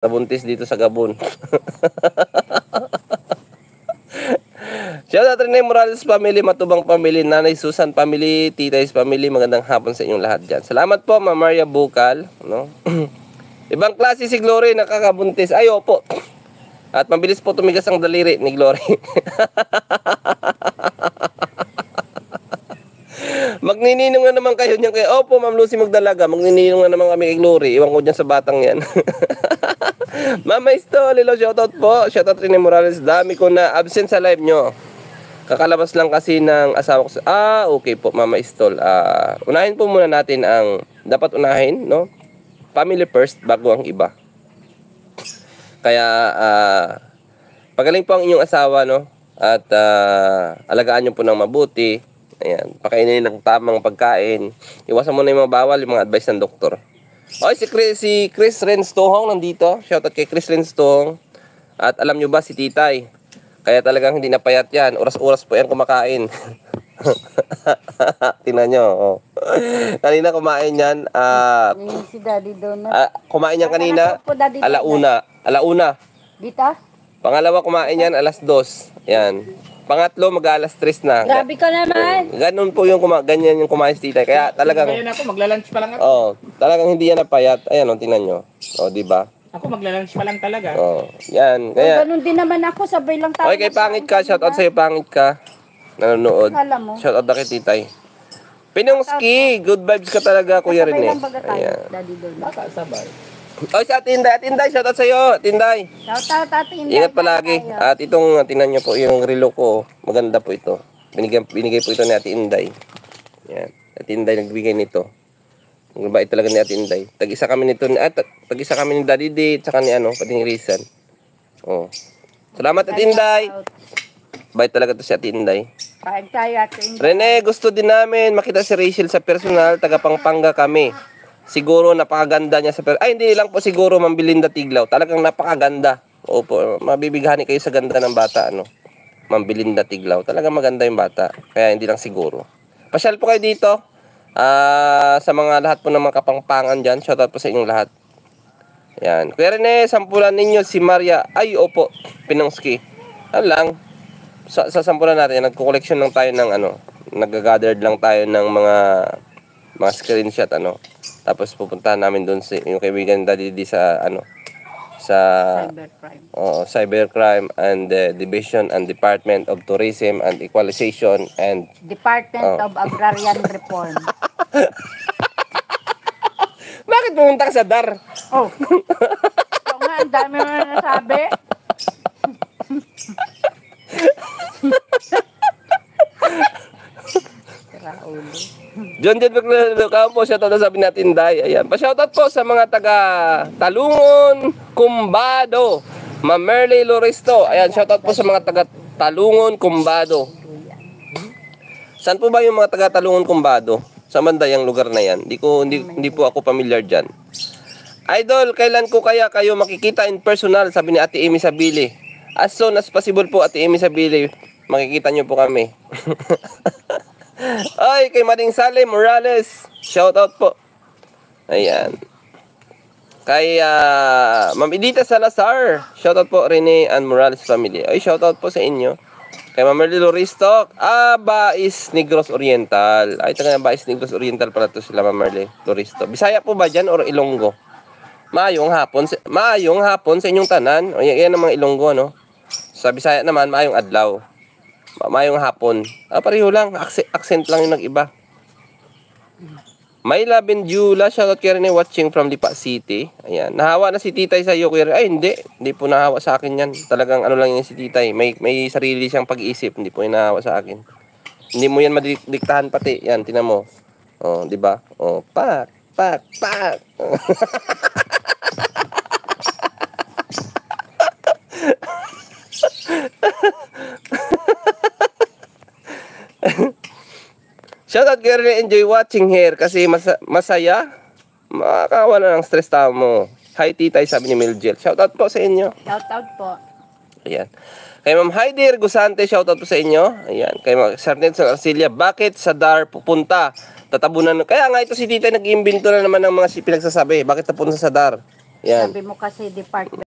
nabuntis dito sa Gabon. Shoutout Rene Morales family, Matubang family, Nanay Susan family, Titay's family. Magandang hapon sa inyong lahat dyan. Salamat po, Ma'am Maria Bukal. No? Ibang klase si Glory, nakakabuntis. Ay, opo. At mabilis po tumigas ang daliri ni Glory. Magnininong na naman kayo niyan kayo. Opo, Ma'am Lucy Magdalaga. Magnininong na naman kami kay Glory. Iwan ko dyan sa batang yan. Mama Istol, hello, shoutout po. Shoutout Rene Morales. Dami ko na absent sa live nyo. Kakalabas lang kasi ng asawa ko. Okay po, Mama Istol. Unahin po muna natin ang dapat unahin, no? Family first bago ang iba. Kaya, pagaling po ang inyong asawa, no? At alagaan nyo po ng mabuti. Ayan, pakainin ng tamang pagkain. Iwasan mo na yung mga bawal, yung mga advice ng doktor. Okay, si Chris Renz Tohong nandito. Shoutout kay Chris Renz Tohong. At alam nyo ba si Titay? Kaya talagang hindi napayat yan. Oras-oras po yan kumakain. Tingnan nyo. Oh. Kanina kumain yan. Si Daddy Donut. Kumain yan kanina. Alauna. Dito? Pangalawa kumain yan alas 2. Yan. Pangatlo mag-alas 3 na. Grabe ka naman. Ganun po yung ganyan yung kumain si Titay. Kaya talagang Ngayon ako, magla-lunch pa lang ako. oh, talagang hindi yan napayat. Ayan, tingnan nyo. Oh, di ba? Ako magla-lunch pa lang talaga. Oh, yan. Kaya Ganun din naman ako, sabay lang tayo. okay, kay pangit ka. Shoutout sa'yo, pangit ka. Nanonood. Alam mo. Shoutout na kay Titay. Pinongski, good vibes ka talaga, Kuya Sabay Rene. lang baga tayo, Ayan. Daddy Donut. Baka sabay. Oy, sa Atinday, shoutout sa'yo, Atinday. Shout out, Inday. Ingat palagi. At itong, tingnan nyo po, yung relo ko, maganda po ito. Binigay po ito ni Ate Inday. Yan. Ate Inday nagbigay nito. Ang bait talaga ni Ate Inday. Tag-isa kami nito, tag-isa kami ni Daddy D, tsaka ni pati ni Rizan. Oh. Salamat Ate Inday. Bait talaga to si Ate Inday. Kain tayo, Ate Inday. Rene, gusto din namin makita si Rachel sa personal, taga Pampanga kami. Siguro napakaganda niya sa ay, hindi lang po siguro Ma'am Belinda Tiglaw. Talagang napakaganda. Opo, mabibighani kayo sa ganda ng bata, ano. Ma'am Belinda Tiglaw. Talagang maganda yung bata. Kaya hindi lang siguro. Pasyal po kayo dito. Sa mga lahat po ng mga kapangpangan dyan. Shoutout po sa inyong lahat. Yan. Kuya Rene, sampulan ninyo si Maria. Ay, opo. Pinongski. Ano lang. Sa sampulan natin, nagko-collection lang tayo ng nag-gathered lang tayo ng mga screenshot, Tapos pupuntahan namin doon sa yung kaibigan Daddy D sa sa Cybercrime. Cybercrime and the Division and Department of Tourism and Equalization and Department of Agrarian Reform. Bakit pumunta ka sa DAR? Oh. So nga, ang dami mo na nasabi. John Campo, shoutout na sabi natin, Day. Ayan. Pa-shoutout po sa mga taga Talungon, Kumbado, Ma'am Merly Loristo. Ayan, shoutout po sa mga taga Talungon, Kumbado. Saan po ba yung mga taga Talungon, Kumbado? Sa mandayang lugar na yan. Hindi po ako familiar dyan. Idol, kailan ko kaya kayo makikita in personal? Sabi ni Ate Amy Sabili. As soon as possible po, Ate Amy Sabili. Makikita nyo po kami. Ay, kay Mading Sale Morales. Shout out po. Ayan. Kay Ma'am Edita Salazar. Shout out po Rene and Morales family. Ay, shout out po sa inyo. Kay Ma'am Merly Loristo. Bais Negros Oriental. Ay, taga Bais Negros Oriental pala to sila Ma'am Merly Loristo. Bisaya po ba dyan or Ilonggo? Maayong hapon sa inyong tanan. O, yan ang mga Ilonggo, no? Sa Bisaya naman, maayong adlaw. Mayong hapon. Pareho lang. Accent lang yung nag-iba. Mayla Benjula. Shoutout kay Rene watching from Lipa City. Ayan. Nahawa na si Titay sa iyo, kuya. Ay, hindi. Hindi po nahawa sa akin yan. Talagang lang yan si Titay. May sarili siyang pag-iisip. Hindi po yung nahawa sa akin. Hindi mo yan madiktahan pati. Yan, tinan mo. Oh, di ba? Oh, pak. Shoutout kay Rene, enjoy watching here kasi masaya. Makakawala ng stress tao mo. Hi Titay, sabi ni Miljel. Shoutout po sa inyo. Shoutout po. Ayan. Kay Ma'am Heidi Gusante, shoutout po sa inyo. Ayan. Kay Ma'am Sarnet sa Arcilia, bakit sa DAR pupunta? Tatabunan. Kaya nga ito si Titay nag-iimbento na naman ng mga pinagsasabi. Bakit napunta sa DAR? Yan. Sabi mo kasi department